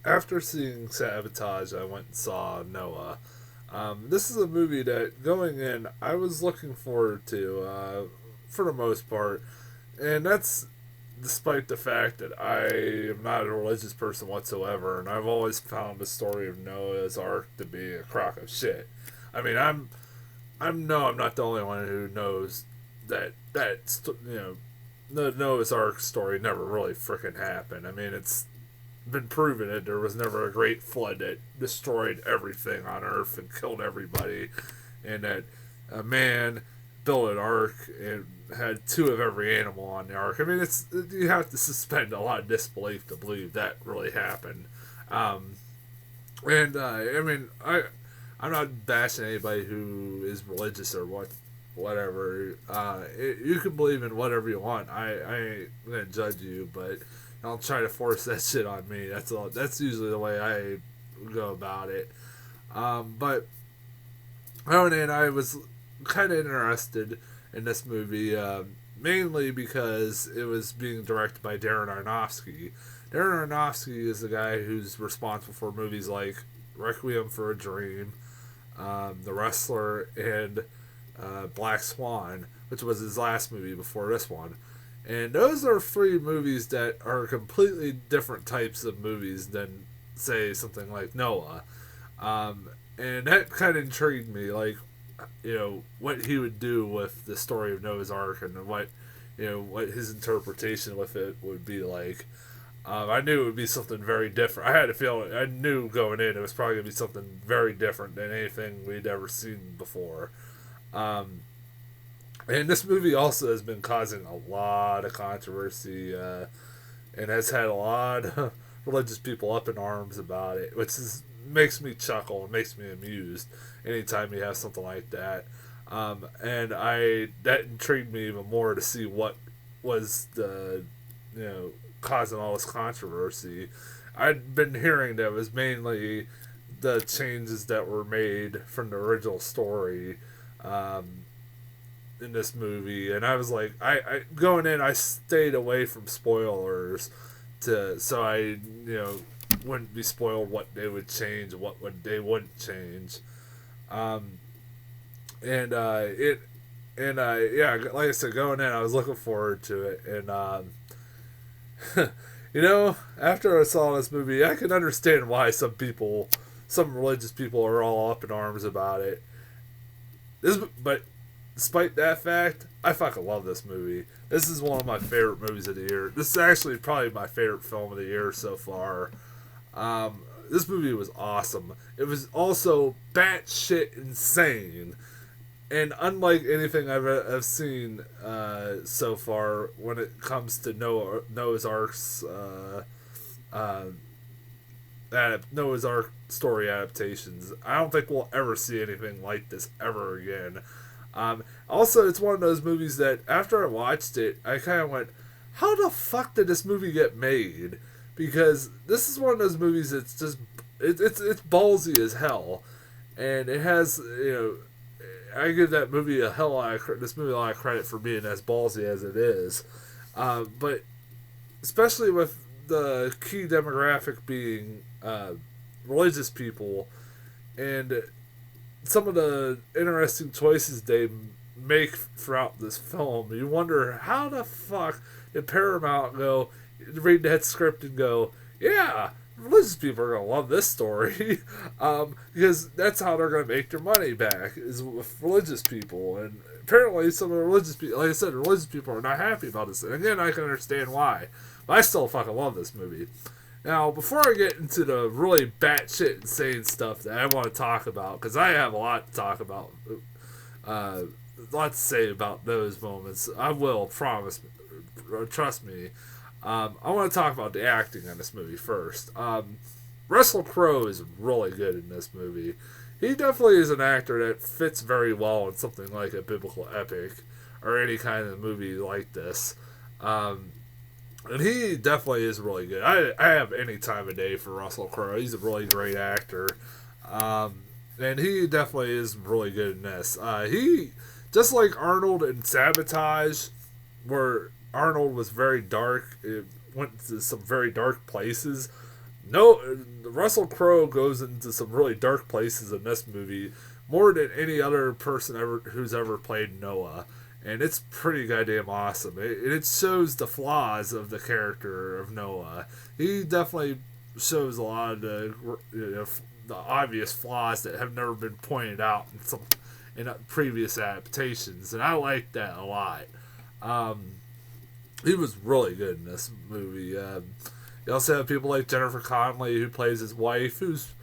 after seeing Sabotage, I went and saw Noah. This is a movie that going in, I was looking forward to for the most part, and that's despite the fact that I am not a religious person whatsoever, and I've always found the story of Noah's Ark to be a crock of shit. I mean, I'm not the only one who knows the Noah's Ark story never really freaking happened. I mean, it's been proven that there was never a great flood that destroyed everything on Earth and killed everybody, and that a man built an ark and had two of every animal on the ark. I mean, it's you have to suspend a lot of disbelief to believe that really happened. Um, and I mean, I'm not bashing anybody who is religious or whatever. You can believe in whatever you want. I ain't gonna judge you, but don't try to force that shit on me. That's all. That's usually the way I go about it. But I was kind of interested in this movie, mainly because it was being directed by Darren Aronofsky. Darren Aronofsky is the guy who's responsible for movies like Requiem for a Dream, The Wrestler, and Black Swan, which was his last movie before this one. And those are three movies that are completely different types of movies than, say, something like Noah. And that kind of intrigued me, like, what he would do with the story of Noah's Ark and what his interpretation with it would be like. I knew it would be something very different. I had a feeling, I knew going in it was probably going to be something very different than anything we'd ever seen before. Um, and this movie also has been causing a lot of controversy and has had a lot of religious people up in arms about it, which makes me chuckle and makes me amused anytime you have something like that. And that intrigued me even more to see what was the causing all this controversy. I'd been hearing that it was mainly the changes that were made from the original story. Um, in this movie, and I was like, I going in, I stayed away from spoilers so I wouldn't be spoiled what they would change, they wouldn't change, um, and yeah, like I said, going in, I was looking forward to it, and after I saw this movie, I can understand why some religious people, are all up in arms about it. But despite that fact, I fucking love this movie. This is one of my favorite movies of the year. This is actually probably my favorite film of the year so far. This movie was awesome. It was also batshit insane. And unlike anything I've seen so far when it comes to Noah's Ark's uh, Noah's Ark story adaptations, I don't think we'll ever see anything like this ever again. Also, it's one of those movies that after I watched it, I kind of went, "How the fuck did this movie get made?" Because this is one of those movies that's just it's ballsy as hell, and it has I give that movie this movie a lot of credit for being as ballsy as it is, but especially with the key demographic being religious people, and some of the interesting choices they make throughout this film, you wonder how the fuck did Paramount read that script and go, yeah, religious people are gonna love this story, because that's how they're gonna make their money back is with religious people. And apparently, some of the religious people, like I said, religious people are not happy about this. And again, I can understand why, but I still fucking love this movie. Now, before I get into the really batshit insane stuff that I want to talk about, because I have a lot to talk about, a lot to say about those moments, I will promise, trust me. I want to talk about the acting in this movie first. Russell Crowe is really good in this movie. He definitely is an actor that fits very well in something like a biblical epic or any kind of movie like this. And he definitely is really good. I have any time of day for Russell Crowe. He's a really great actor. And he definitely is really good in this. He, just like Arnold in Sabotage, where Arnold was very dark, it went to some very dark places. no, Russell Crowe goes into some really dark places in this movie, more than any other person who's ever played Noah, and it's pretty goddamn awesome. It shows the flaws of the character of Noah. He definitely shows a lot of the obvious flaws that have never been pointed out in previous adaptations, and I like that a lot. He was really good in this movie. You also have people like Jennifer Connelly, who plays his wife, who's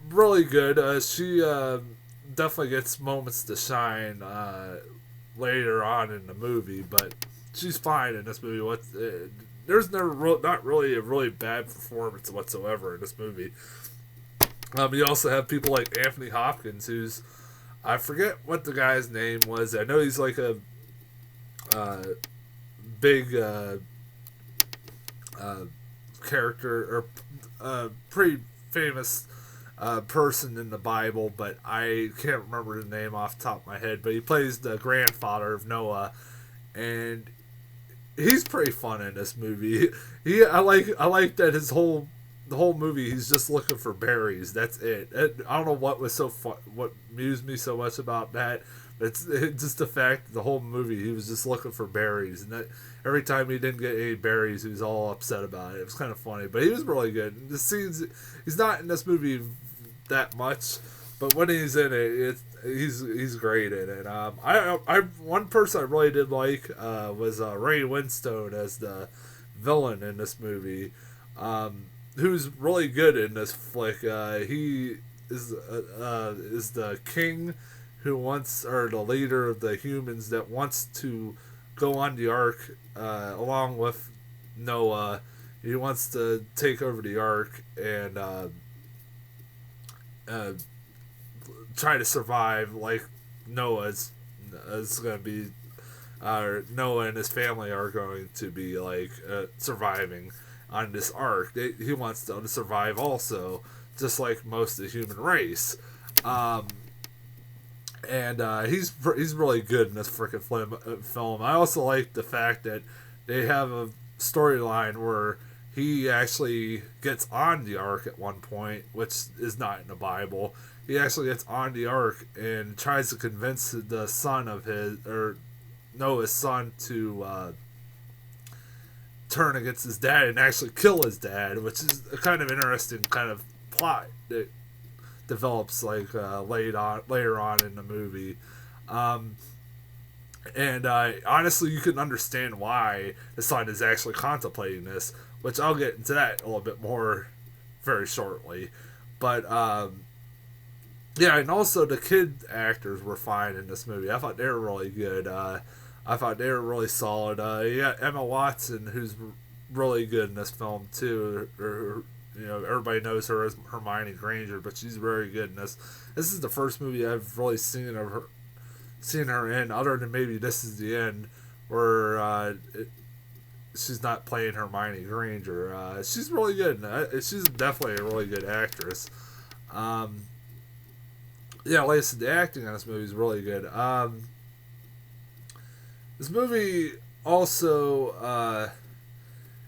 really good. She definitely gets moments to shine later on in the movie, but she's fine in this movie. There's not really a really bad performance whatsoever in this movie. You also have people like Anthony Hopkins, who's, I forget what the guy's name was. I know he's like a big character or pretty famous person in the Bible, but I can't remember the name off the top of my head. But he plays the grandfather of Noah, and he's pretty fun in this movie. I like that the whole movie he's just looking for berries. That's it. I don't know what was so fun, what amused me so much about that. It's just the fact that the whole movie he was just looking for berries, and that every time he didn't get any berries, he was all upset about it. It was kind of funny, but he was really good. And the scenes, he's not in this movie that much, but when he's in it, he's great in it. I one person I really did like was Ray Winstone as the villain in this movie, who's really good in this flick. He is the king who wants, or the leader of the humans that wants to go on the ark along with Noah. He wants to take over the ark and try to survive like Noah's is going to be. Noah and his family are going to be like surviving on this ark. He wants them to survive also, just like most of the human race. And he's really good in this freaking film. I also like the fact that they have a storyline where he actually gets on the ark at one point, which is not in the Bible. He actually gets on the ark and tries to convince the son of his, or Noah's son, to turn against his dad and actually kill his dad, which is a kind of interesting kind of plot that develops like later on in the movie. And honestly, you can understand why the son is actually contemplating this, which I'll get into that a little bit more very shortly. But yeah, and also the kid actors were fine in this movie. I thought they were really good. I thought they were really solid. Yeah, Emma Watson, who's really good in this film too. Everybody knows her as Hermione Granger, but she's very good in this. This is the first movie I've really seen her in, other than maybe This Is the End, where she's not playing Hermione Granger. She's really good. She's definitely a really good actress. Yeah, like I said, the acting on this movie is really good. This movie also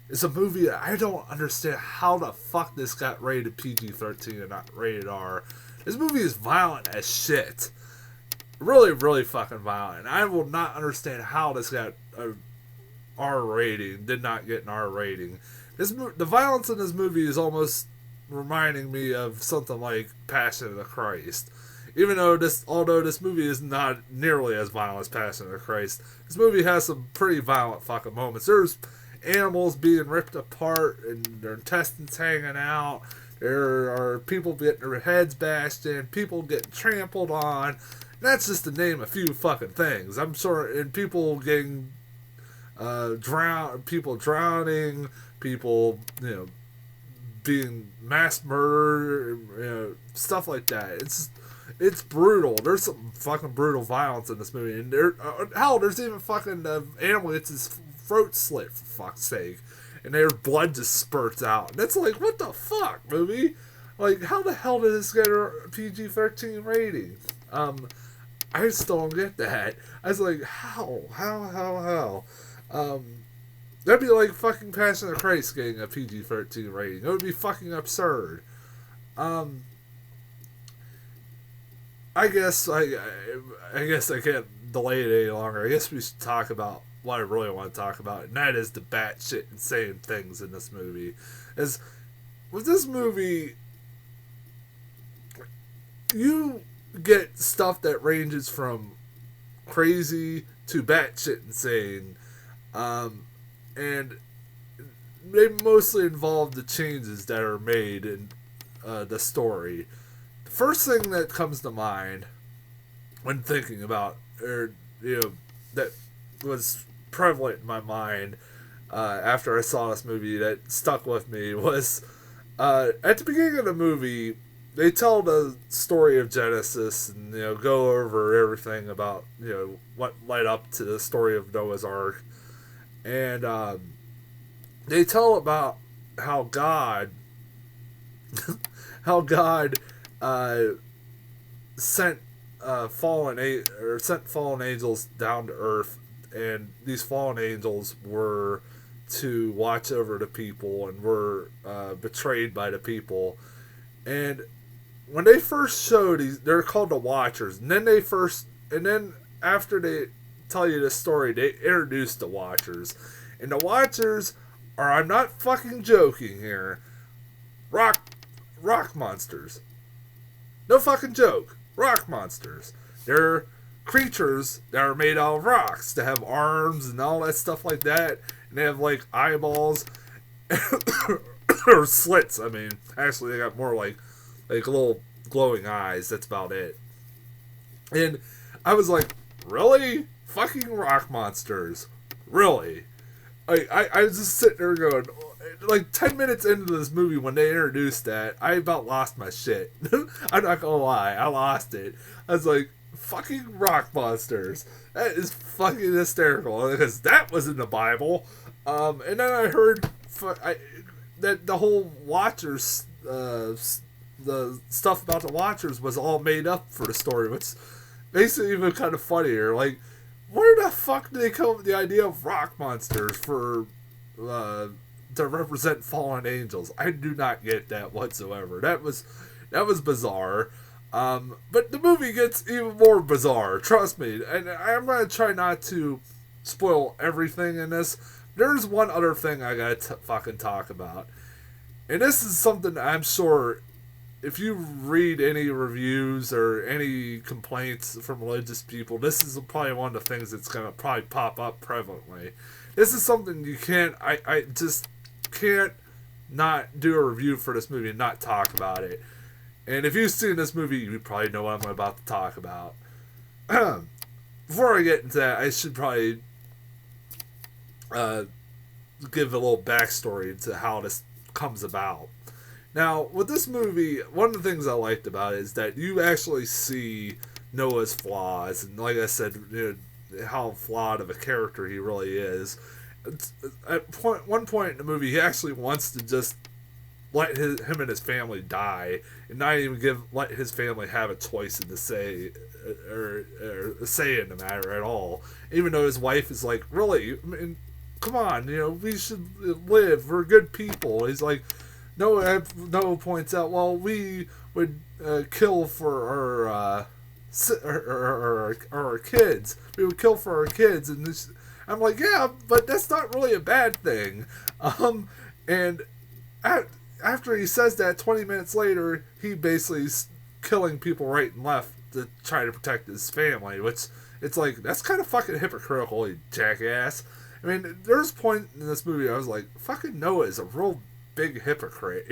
is a movie that I don't understand how the fuck this got rated PG-13 and not rated R. This movie is violent as shit. Really, really fucking violent. I will not understand how this got a R rating, did not get an R rating. The violence in this movie is almost reminding me of something like Passion of the Christ. Although this movie is not nearly as violent as Passion of the Christ, this movie has some pretty violent fucking moments. There's animals being ripped apart and their intestines hanging out. There are people getting their heads bashed in, people getting trampled on. That's just to name a few fucking things. I'm sure, and people getting people drowning, people being mass murdered, stuff like that. It's brutal. There's some fucking brutal violence in this movie, and there's even fucking animal gets his throat slit, for fuck's sake, and their blood just spurts out. And it's like, what the fuck, movie? Like, how the hell did this get a PG-13 rating? I still don't get that. I was like, how? That'd be like fucking Passion of the Christ getting a PG-13 rating. It would be fucking absurd. Um, I guess I can't delay it any longer. I guess we should talk about what I really want to talk about, and that is the batshit insane things in this movie. As with this movie, you get stuff that ranges from crazy to batshit insane, and they mostly involve the changes that are made in the story. The first thing that comes to mind when thinking about, or that was prevalent in my mind after I saw this movie that stuck with me was at the beginning of the movie they tell the story of Genesis and go over everything about what led up to the story of Noah's Ark, and they tell about how God how God sent sent fallen angels down to earth, and these fallen angels were to watch over the people and were betrayed by the people. And when they first show these, they're called the Watchers, and then after they tell you this story, they introduce the Watchers, and the Watchers are, I'm not fucking joking here, rock monsters. No fucking joke. Rock monsters. They're creatures that are made out of rocks, that have arms and all that stuff like that, and they have like eyeballs or slits. I mean, actually, they got more like little glowing eyes. That's about it. And I was like, really? Fucking rock monsters? Really? I was just sitting there going, like 10 minutes into this movie when they introduced that, I about lost my shit. I'm not gonna lie, I lost it. I was like, fucking rock monsters. That is fucking hysterical, because that was in the Bible. And then I heard that the whole Watchers, the stuff about the Watchers was all made up for the story, which makes it even kind of funnier. Like, where the fuck did they come up with the idea of rock monsters for to represent fallen angels? I do not get that whatsoever. That was bizarre. But the movie gets even more bizarre. Trust me. And I'm gonna try not to spoil everything in this. There's one other thing I gotta fucking talk about, and this is something I'm sure if you read any reviews or any complaints from religious people, this is probably one of the things that's going to probably pop up prevalently. This is something you can't, I just can't not do a review for this movie and not talk about it. And if you've seen this movie, you probably know what I'm about to talk about. Before I get into that, I should probably give a little backstory to how this comes about. Now, with this movie, one of the things I liked about it is that you actually see Noah's flaws, and like I said, how flawed of a character he really is. At one point in the movie, he actually wants to just let him and his family die, and not even let his family have a choice in the say or say in the matter at all. Even though his wife is like, really, I mean, come on, we should live. We're good people. He's like, Noah points out, well, we would kill for our kids. We would kill for our kids, and this, I'm like, yeah, but that's not really a bad thing. And after he says that, 20 minutes later, he basically is killing people right and left to try to protect his family, which it's like, that's kind of fucking hypocritical, you jackass. I mean, there's a point in this movie I was like, fucking Noah is a real big hypocrite,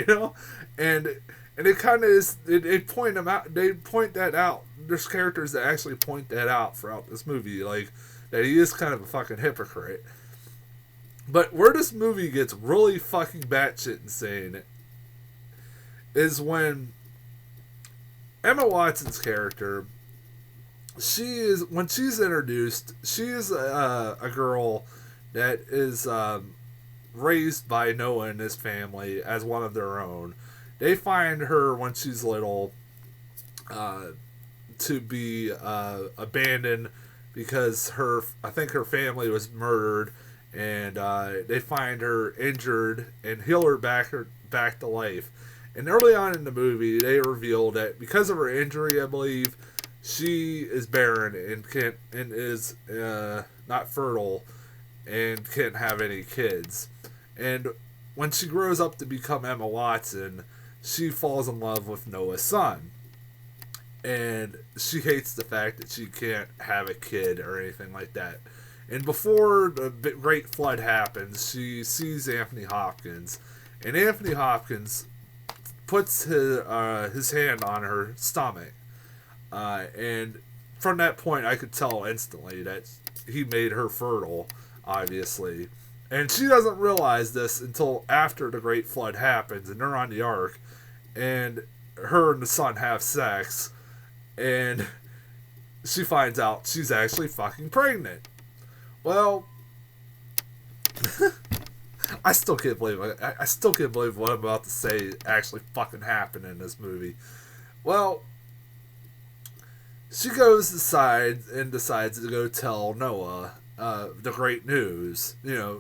and it kind of is. They point him out. They point that out. There's characters that actually point that out throughout this movie, like that he is kind of a fucking hypocrite. But where this movie gets really fucking batshit insane is when Emma Watson's character, when she's introduced, she is a girl that is raised by Noah and his family as one of their own. They find her when she's little to be abandoned because I think her family was murdered, and they find her injured and heal her back to life. And early on in the movie, they reveal that because of her injury, I believe, she is barren and is not fertile and can't have any kids. And when she grows up to become Emma Watson, she falls in love with Noah's son. And she hates the fact that she can't have a kid or anything like that. And before the Great Flood happens, she sees Anthony Hopkins. And Anthony Hopkins puts his hand on her stomach. And from that point, I could tell instantly that he made her fertile, obviously. And she doesn't realize this until after the Great Flood happens and they're on the ark. And her and the son have sex. And she finds out she's actually fucking pregnant. Well, I still can't believe it. I still can't believe what I'm about to say actually fucking happened in this movie. Well, she decides to go tell Noah the great news.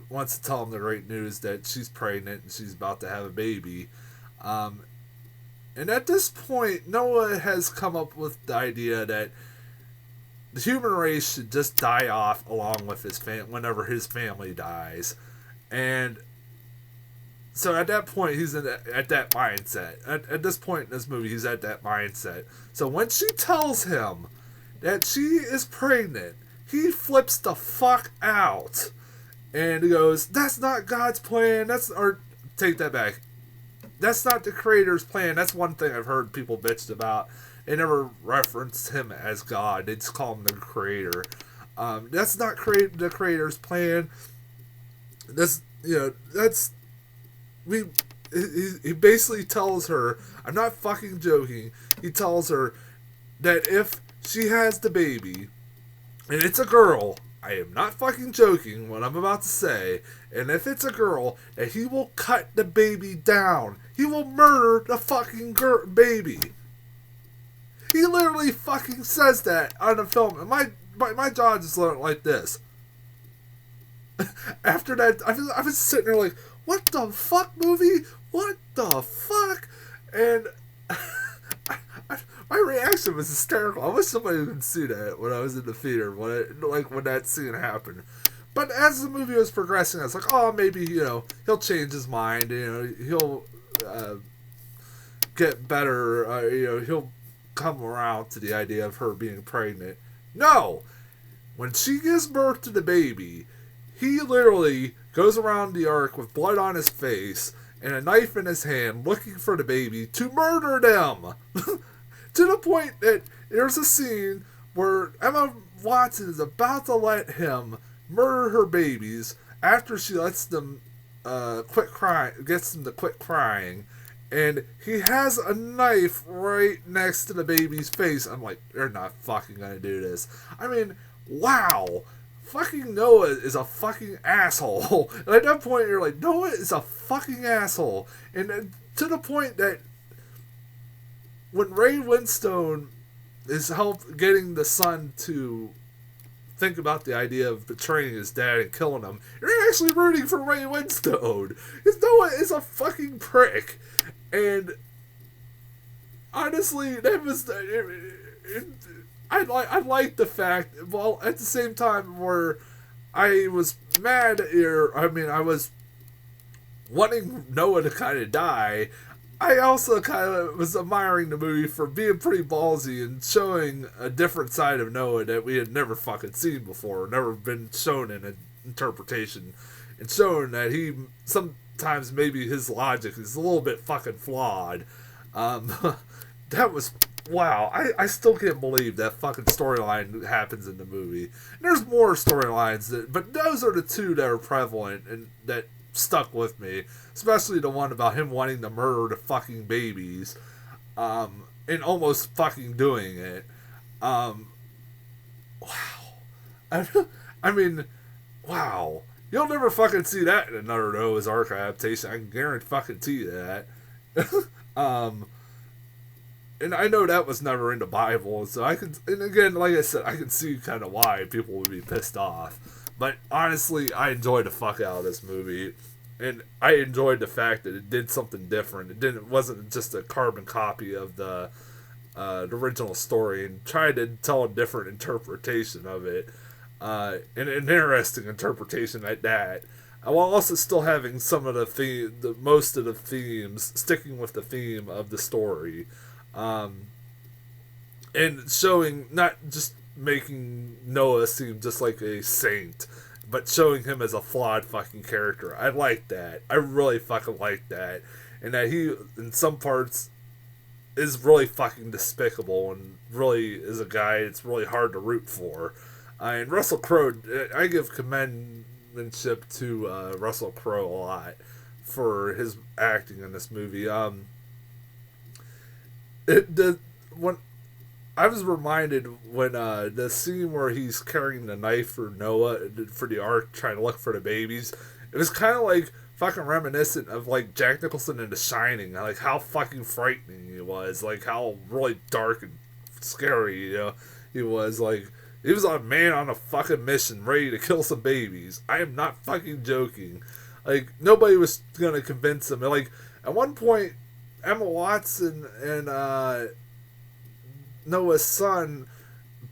Wants to tell him the great news that she's pregnant and she's about to have a baby. And at this point, Noah has come up with the idea that the human race should just die off along with his whenever his family dies. And so at that point, he's at that mindset. At this point in this movie, he's at that mindset. So when she tells him that she is pregnant, he flips the fuck out. And he goes, that's not God's plan. Take that back. That's not the creator's plan. That's one thing I've heard people bitched about. They never reference him as God. They just call him the creator. That's not the creator's plan. He basically tells her, I'm not fucking joking, he tells her that if she has the baby, and it's a girl, I am not fucking joking what I'm about to say, and if it's a girl, that he will cut the baby down. He will murder the fucking baby. He literally fucking says that on the film, and my jaw just went like this. After that, I was sitting there like, what the fuck, movie? What the fuck? And my reaction was hysterical. I wish somebody could see that when I was in the theater, when that scene happened. But as the movie was progressing, I was like, oh, maybe, he'll change his mind, he'll get better, he'll come around to the idea of her being pregnant. No! When she gives birth to the baby, he literally goes around the ark with blood on his face and a knife in his hand looking for the baby to murder them. To the point that there's a scene where Emma Watson is about to let him murder her babies after she lets them quit crying, gets them to quit crying, and he has a knife right next to the baby's face. I'm like, they're not fucking gonna do this. I mean, wow. Fucking Noah is a fucking asshole. And at that point, you're like, Noah is a fucking asshole. And to the point that when Ray Winstone is getting the son to think about the idea of betraying his dad and killing him, you're actually rooting for Ray Winstone. Because Noah is a fucking prick. And honestly, that was... I like the fact, well, at the same time where I was mad, I was wanting Noah to kind of die, I also kind of was admiring the movie for being pretty ballsy and showing a different side of Noah that we had never fucking seen before, never been shown in an interpretation, and showing that he, sometimes maybe his logic is a little bit fucking flawed. That was... Wow, I still can't believe that fucking storyline happens in the movie. And there's more storylines, but those are the two that are prevalent and that stuck with me. Especially the one about him wanting to murder the fucking babies. And almost fucking doing it. Wow. I mean, wow. You'll never fucking see that in another Noah's Ark adaptation. I can guarantee you that. And I know that was never in the Bible, so and again, like I said, I can see kind of why people would be pissed off. But honestly, I enjoyed the fuck out of this movie. And I enjoyed the fact that it did something different. It wasn't just a carbon copy of the original story, and tried to tell a different interpretation of it. And an interesting interpretation at that. While also still having some of most of the themes, sticking with the theme of the story. And showing, not just making Noah seem just like a saint, but showing him as a flawed fucking character. I like that. I really fucking like that. And that he, in some parts, is really fucking despicable and really is a guy it's really hard to root for. And Russell Crowe, I give commendmanship to Russell Crowe a lot for his acting in this movie. When I was reminded when the scene where he's carrying the knife for Noah for the ark, trying to look for the babies, it was kind of like fucking reminiscent of like Jack Nicholson in The Shining, like how fucking frightening he was, like how really dark and scary, he was. Like, he was a man on a fucking mission, ready to kill some babies. I am not fucking joking. Like, nobody was gonna convince him. Like, at one point, Emma Watson and Noah's son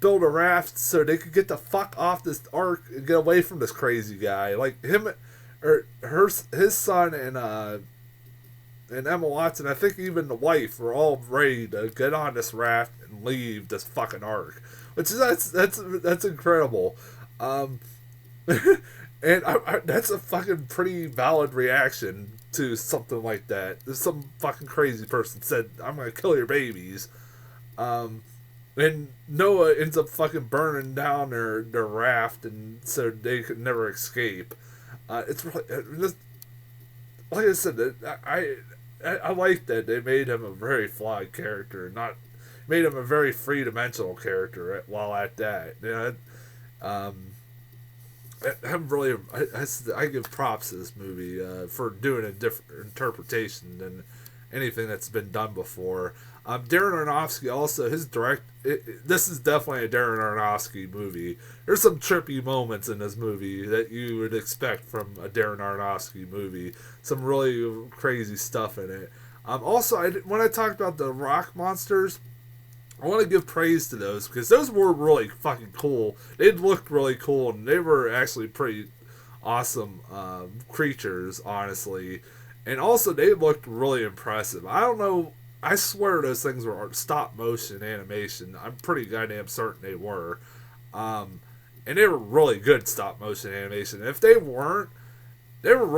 build a raft so they could get the fuck off this ark and get away from this crazy guy. Like, his son and Emma Watson, I think even the wife, were all ready to get on this raft and leave this fucking ark, which is that's incredible. And that's a fucking pretty valid reaction to something like that. If some fucking crazy person said, "I'm gonna kill your babies," and Noah ends up fucking burning down their raft, and so they could never escape. It's really, like I said, I like that they made him a very flawed character, not made him a very three-dimensional character while at that. I give props to this movie for doing a different interpretation than anything that's been done before. Darren Aronofsky also, this is definitely a Darren Aronofsky movie. There's some trippy moments in this movie that you would expect from a Darren Aronofsky movie. Some really crazy stuff in it. Also, when I talked about the rock monsters, I want to give praise to those because those were really fucking cool. They looked really cool, and they were actually pretty awesome creatures, honestly. And also, they looked really impressive. I don't know. I swear those things were stop motion animation. I'm pretty goddamn certain they were. And they were really good stop motion animation. If they weren't, they were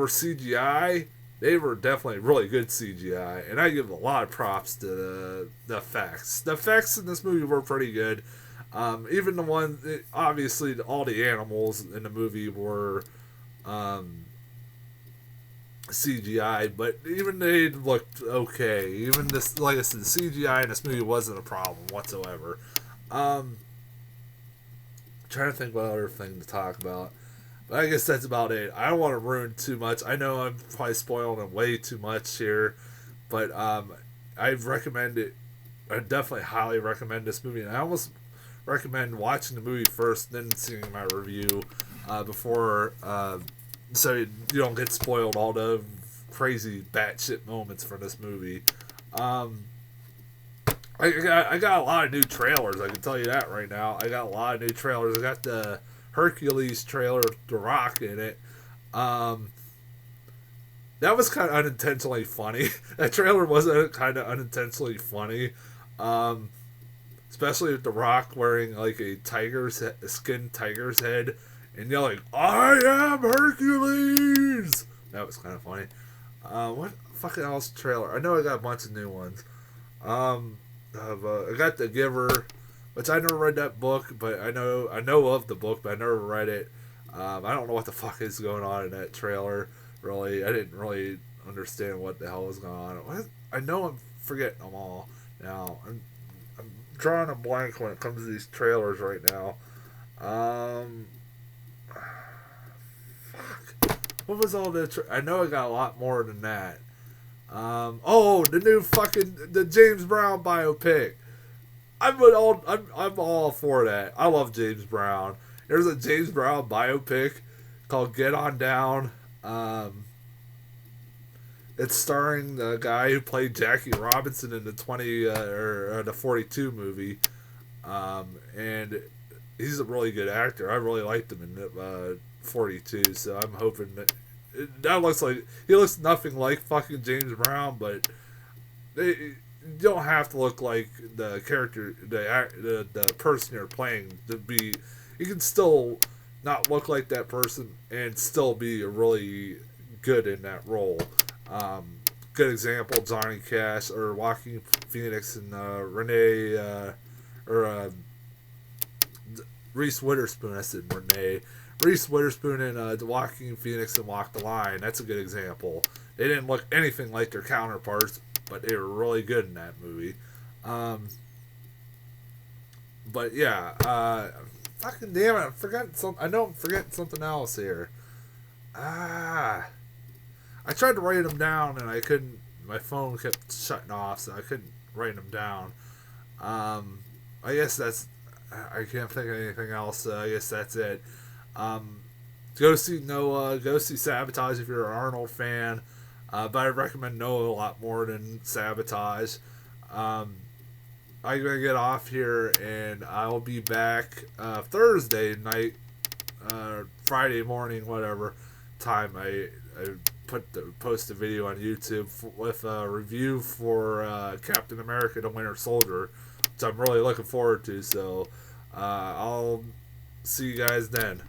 CGI. They were definitely really good CGI. And I give a lot of props to the effects. The effects in this movie were pretty good. Even the one, obviously, all the animals in the movie were CGI, but even they looked okay. Even this, like I said, the CGI in this movie wasn't a problem whatsoever. Trying to think what other thing to talk about, but I guess that's about it. I don't want to ruin too much. I know I'm probably spoiling it way too much here, but I recommend it. I definitely highly recommend this movie, and I almost recommend watching the movie first, then seeing my review before. So you don't get spoiled all the crazy batshit moments from this movie. I got a lot of new trailers. I can tell you that right now. I got a lot of new trailers. I got the Hercules trailer with The Rock in it. That was kind of unintentionally funny. That trailer was kind of unintentionally funny. Especially with The Rock wearing like a skinned tiger's head and yelling, "I am Hercules!" That was kind of funny. What fucking else trailer? I know I got a bunch of new ones. I got The Giver, which I never read that book, but I know of the book, but I never read it. I don't know what the fuck is going on in that trailer, really. I didn't really understand what the hell was going on. I know I'm forgetting them all now. I'm drawing a blank when it comes to these trailers right now. What was all the? I know I got a lot more than that. The new the James Brown biopic. I'm all for that. I love James Brown, There's a James Brown biopic called Get On Down. Um, it's starring the guy who played Jackie Robinson in the 42 movie, and he's a really good actor. I really liked him in 42, so I'm hoping that looks like he looks nothing like fucking James Brown, but you don't have to look like the character, the person you're playing to be. You can still not look like that person and still be really good in that role. Um, Good example: Johnny Cash or Joaquin Phoenix and Renee or Reese Witherspoon. I said Renee. Reese Witherspoon and Joaquin Phoenix and Walk the Line. That's a good example. They didn't look anything like their counterparts, but they were really good in that movie. Um, but yeah, fucking damn it, I'm forgetting some. I know I'm forgetting something else here. Ah, I tried to write them down and I couldn't. My phone kept shutting off, so I couldn't write them down. Um, I guess that's. I can't think of anything else. I guess that's it. Um, Go see Noah. Go see Sabotage if you're an Arnold fan. But I recommend Noah a lot more than Sabotage. Um, I'm gonna get off here, and I'll be back Thursday night, Friday morning, whatever time. I post a video on YouTube with a review for Captain America: The Winter Soldier, which I'm really looking forward to. So I'll see you guys then.